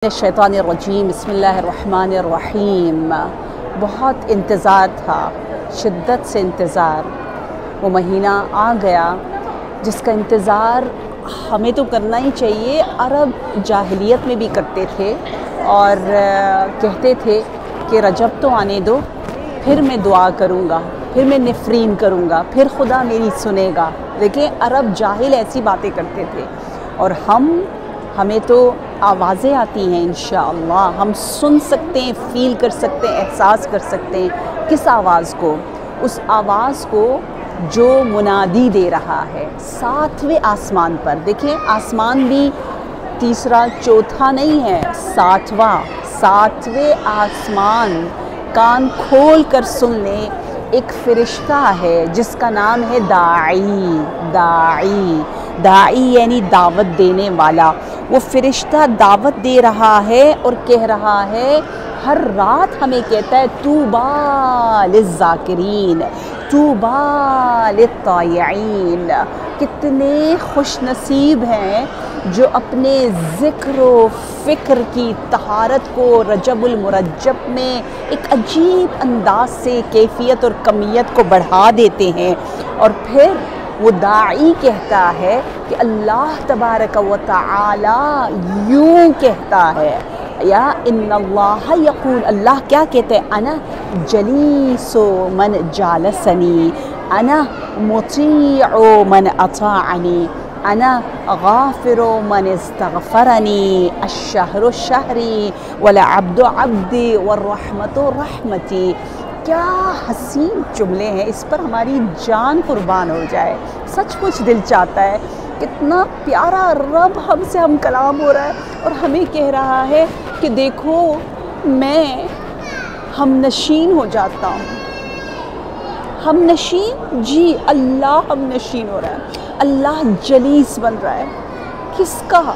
शैतानिर्रजीम बिस्मिल्लाहिर्रहमानिर्रहीम। बहुत इंतज़ार था, शिद्दत से इंतज़ार। वो महीना आ गया जिसका इंतज़ार हमें तो करना ही चाहिए। अरब जाहिलियत में भी करते थे और कहते थे कि रजब तो आने दो, फिर मैं दुआ करूँगा, फिर मैं नफरीन करूँगा, फिर खुदा मेरी सुनेगा। देखिए अरब जाहिल ऐसी बातें करते थे और हमें तो आवाज़ें आती हैं इंशाअल्लाह, हम सुन सकते हैं, फ़ील कर सकते हैं, एहसास कर सकते हैं। किस आवाज़ को? उस आवाज़ को जो मुनादी दे रहा है सातवें आसमान पर। देखिए आसमान भी तीसरा चौथा नहीं है, सातवें आसमान। कान खोल कर सुन लें, एक फ़रिश्ता है जिसका नाम है दाई यानी दावत देने वाला। वो फ़रिश्ता दावत दे रहा है और कह रहा है, हर रात हमें कहता है तूबा लिज़्ज़ाकिरीन, तूबा लित्तायईन। कितने खुश नसीब हैं जो अपने ज़िक्र व फ़िक्र की तहारत को रजबुल मुरज्जब में एक अजीब अंदाज से कैफियत और कमियत को बढ़ा देते हैं। और फिर वो दाई कहता है कि अल्लाह तबारक व तआला यूँ कहता है, या इन्नल्लाह यक़ूल, अल्लाह क्या कहते हैं, अना जलीसो मन जालसनी, अना मुतीअ मन अताअनी, अना गाफ़िरो मन इस्तग़फ़रनी, अश्शहरु शहरी वल अब्दु अब्दी वर्रहमतु रहमती। क्या हसीन जुमले हैं, इस पर हमारी जान कुर्बान हो जाए। सचमुच दिल चाहता है, कितना प्यारा रब हमसे हम कलाम हो रहा है और हमें कह रहा है कि देखो मैं हमनशीन हो जाता हूँ। हमनशीन, जी अल्लाह हमनशीन हो रहा है, अल्लाह जलीस बन रहा है। किसका?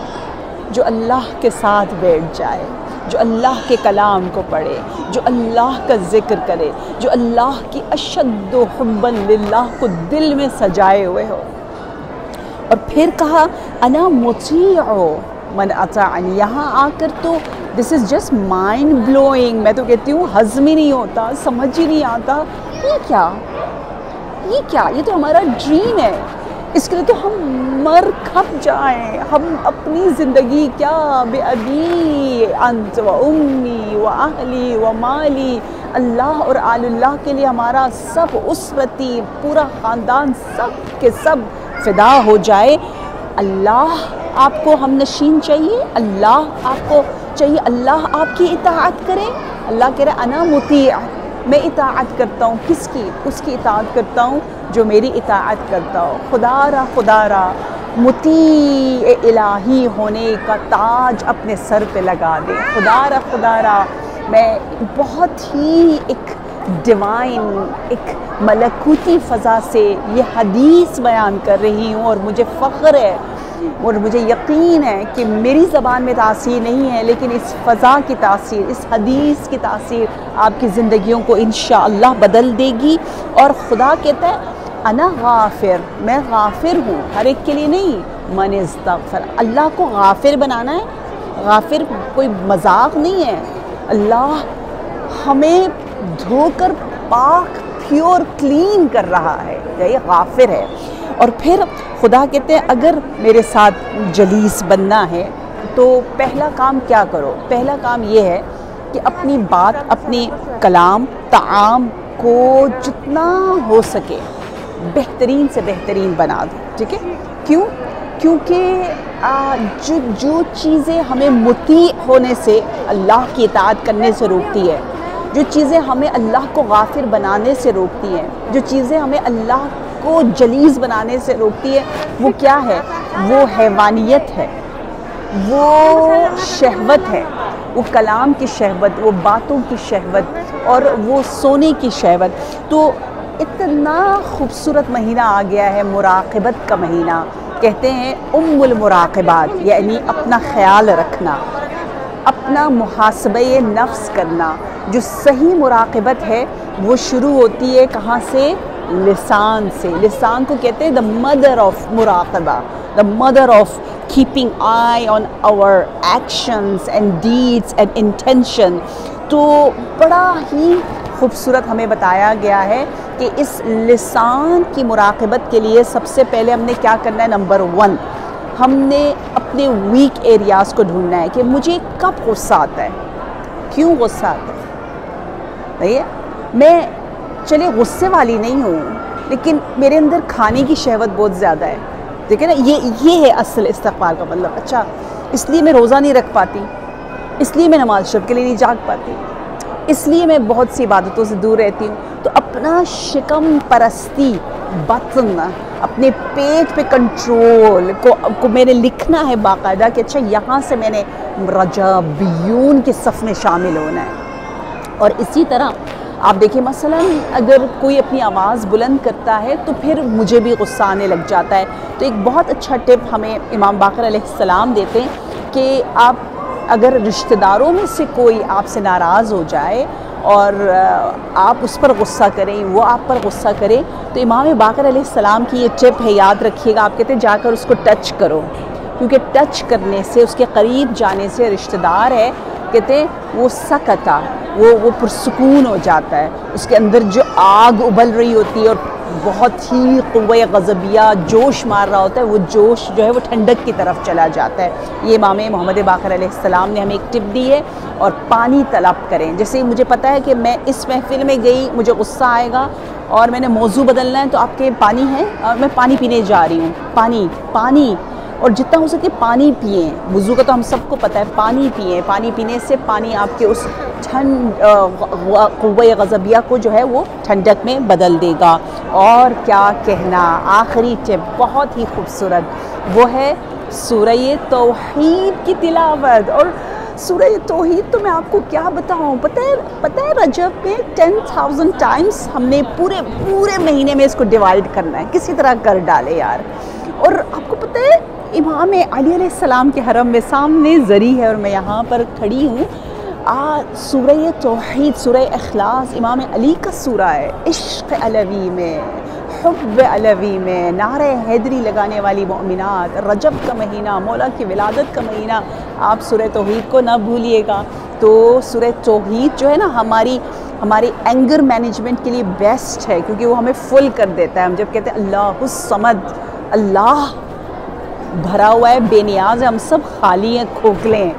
जो अल्लाह के साथ बैठ जाए, जो अल्लाह के कलाम को पढ़े, जो अल्लाह का ज़िक्र करे, जो अल्लाह की अशद्दु हुब्बन लिल्लाह को दिल में सजाए हुए हो। और फिर कहा अना मुतीअ मन अताअनी। यहाँ आकर तो this is just mind blowing. मैं तो कहती हूँ हज़म ही नहीं होता, समझ ही नहीं आता। ये क्या, ये तो हमारा ड्रीम है, इसके लिए तो हम मर खप जाएं। हम अपनी ज़िंदगी क्या बेअबी अंत व उम्मी व अहली व माली, अल्लाह और आलुल्लाह के लिए हमारा सब उसरती पूरा ख़ानदान सब के सब फ़िदा हो जाए। अल्लाह आपको हमनशीन चाहिए, अल्लाह आपको चाहिए, अल्लाह आपकी इताअत करे। अल्लाह कह रहा है अना मुतीअ, मैं इताअत करता हूँ। किसकी? उसकी इताअत करता हूँ जो मेरी इताअत करता हो। खुदारा मुती इलाही होने का ताज अपने सर पे लगा दे। खुदारा मैं बहुत ही एक डिवाइन, एक मलकूती फ़ज़ा से ये हदीस बयान कर रही हूँ और मुझे फ़ख्र है और मुझे यकीन है कि मेरी ज़बान में तासीर नहीं है, लेकिन इस फ़ज़ा की तासीर, इस हदीस की तासीर आपकी ज़िंदगियों को इंशाअल्लाह बदल देगी। और खुदा कहता है अना गाफ़िर, मैं गाफ़िर हूँ, हर एक के लिए नहीं। मन इस्तग़फ़र, अल्लाह को गाफ़िर बनाना है। गाफ़िर कोई मजाक नहीं है। अल्लाह हमें धोकर पाक, प्योर, क्लीन कर रहा है, ये गाफ़िर है। और फिर खुदा कहते हैं अगर मेरे साथ जलीस बनना है तो पहला काम क्या करो? पहला काम ये है कि अपनी बात, अपनी कलाम, ताम को जितना हो सके बेहतरीन से बेहतरीन बना दो। ठीक है? क्यों? क्योंकि जो चीज़ें हमें मुती होने से, अल्लाह की इताअत करने से रोकती है, जो चीज़ें हमें अल्लाह को गाफ़िर बनाने से रोकती हैं, जो चीज़ें हमें अल्लाह को जलीस बनाने से रोकती है, वो क्या है? वो हैवानियत है, वो शहवत है, वो कलाम की शहवत, वो बातों की शहवत और वो सोने की शहवत। तो इतना खूबसूरत महीना आ गया है, मुराक़बत का महीना। कहते हैं उम्मुल मुराक़बात, यानी अपना ख़याल रखना, अपना मुहासबे नफ्स करना। जो सही मुराक़बत है वो शुरू होती है कहाँ से? लिसान से। लिसान को कहते हैं द मदर ऑफ मुराक़बा, the mother of keeping eye on our actions and deeds and intention. تو بڑا ہی خوبصورت ہمیں بتایا گیا ہے کہ اس لسان کی مراقبت کے لیے سب سے پہلے ہم نے کیا کرنا ہے. نمبر 1 ہم نے اپنے ویک ایریاز کو ڈھونڈنا ہے کہ مجھے کب غصہ آتا ہے, کیوں غصہ آتا ہے. نہیں ہے میں چلے غصے والی نہیں ہوں, لیکن میرے اندر کھانے کی شہوت بہت زیادہ ہے. دیکھیں نا, یہ ہے اصل استغفار کا مطلب. اچھا اس لیے میں روزہ نہیں رکھ پاتی, اس لیے میں نماز شب کے لیے نہیں جاگ پاتی, اس لیے میں بہت سی عبادتوں سے دور رہتی ہوں. تو اپنا شکم پرستی, بطن, اپنے پیٹ پہ کنٹرول کو میں نے لکھنا ہے باقاعدہ کہ اچھا یہاں سے میں نے رجبیون کے صف میں شامل ہونا ہے. اور اسی طرح آپ دیکھیں مثلا اگر کوئی اپنی آواز بلند کرتا ہے تو پھر مجھے بھی غصہ آنے لگ جاتا ہے. تو ایک بہت اچھا ٹپ ہمیں امام باقر علیہ السلام دیتے ہیں کہ آپ اگر رشتہ داروں میں سے کوئی آپ سے ناراض ہو جائے اور آپ اس پر غصہ کریں, وہ آپ پر غصہ کریں, تو امام باقر علیہ السلام کی یہ ٹپ ہے, یاد رکھیے گا. آپ کہتے ہیں جا کر اس کو ٹچ کرو, کیونکہ ٹچ کرنے سے, اس کے قریب جانے سے, رشتہ دار ہے کہتے ہیں وہ سکتا, وہ پرسکون ہو جاتا ہے. اس کے اندر جو آگ ابل رہی ہوتی ہے اور بہت ہی قوہ غضبیہ جوش مار رہا ہوتا ہے, وہ جوش جو ہے وہ ٹھنڈک کی طرف چلا جاتا ہے. یہ امام محمد باقر علیہ السلام نے ہمیں ایک ٹپ دی ہے. اور پانی طلب کریں. جیسے مجھے پتہ ہے کہ میں اس محفل میں گئی, مجھے غصہ آئے گا اور میں نے موضوع بدلنا ہے, تو آپ کے پانی ہے اور میں پانی پینے جا رہی ہوں. پانی اور جتنا ہو سکے پانی پئیں. وضو کا تو ہم سب کو پتہ ہے, پانی پئیں. پانی پینے سے پانی آپ کے اس قوہ غضبیہ کو جو ہے وہ ٹھنڈک میں بدل دے گا. اور کیا کہنا, آخری ٹپ بہت ہی خوبصورت, وہ ہے سورہ توحید کی تلاوت. اور سورہ توحید تو میں آپ کو کیا بتاؤں, پتہ ہے رجب میں 10,000 ٹائمز ہم نے پورے مہینے میں اس کو ڈیوائیڈ کرنا ہے, کسی طرح کر ڈالے یار. اور آپ کو پتہ ہے امام علی علیہ السلام کے حرم میں سامنے زری ہے اور میں یہاں پر کھڑی ہوں. سورہ توحید, سورہ اخلاص امام علی کا سورہ ہے. عشق علوی میں, حب علوی میں نعرہ حیدری لگانے والی مومنات, رجب کا مہینہ, مولا کی ولادت کا مہینہ, آپ سورہ توحید کو نہ بھولیے گا. تو سورہ توحید جو ہے نا ہماری اینگر مینجمنٹ کے لیے بیسٹ ہے, کیونکہ وہ ہمیں فل کر دیتا ہے. ہم جب کہتے ہیں اللہ الصمد, اللہ بھرا ہوا ہے, بے نیاز ہے, ہم سب خالی ہیں, کھوکھلے ہیں,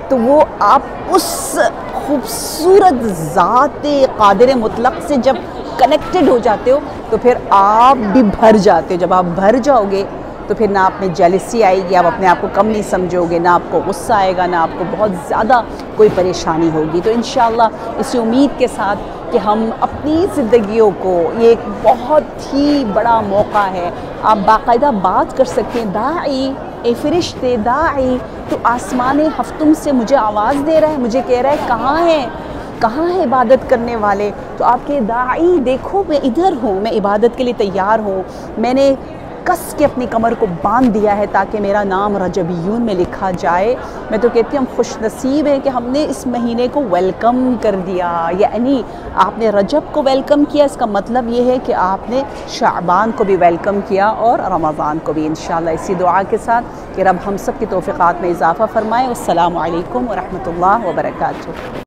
تو وہ آپ اس خوبصورت ذات قادر مطلق سے جب کنیکٹڈ ہو جاتے ہو تو پھر آپ بھی بھر جاتے ہو. جب آپ بھر جاؤ گے تو پھر نہ آپ میں جیلسی آئے گی, آپ اپنے آپ کو کم نہیں سمجھو گے, نہ آپ کو غصہ آئے گا, نہ آپ کو بہت زیادہ کوئی پریشانی ہوگی. تو انشاءاللہ اسی امید کے ساتھ کہ ہم اپنی زندگیوں کو, یہ ایک بہت ہی بڑا موقع ہے, آپ باقاعدہ بات کر سکتے ہیں. داعی, اے فرشتے داعی, تو آسمان ہفتم سے مجھے آواز دے رہا ہے, مجھے کہہ رہا ہے کہاں ہے عبادت کرنے والے. تو آپ کے داعی دیکھو میں ادھر ہوں, میں عبادت کے لیے تیار ہوں, میں نے کس کے اپنی کمر کو باندھ دیا ہے تاکہ میرا نام رجبیون میں لکھا جائے. میں تو کہتی ہوں ہم خوش نصیب ہیں کہ ہم نے اس مہینے کو ویلکم کر دیا. یعنی آپ نے رجب کو ویلکم کیا, اس کا مطلب یہ ہے کہ آپ نے شعبان کو بھی ویلکم کیا اور رمضان کو بھی. انشاءاللہ اسی دعا کے ساتھ کہ رب ہم سب کی توفیقات میں اضافہ فرمائے. والسلام علیکم ورحمۃ اللہ وبرکاتہ.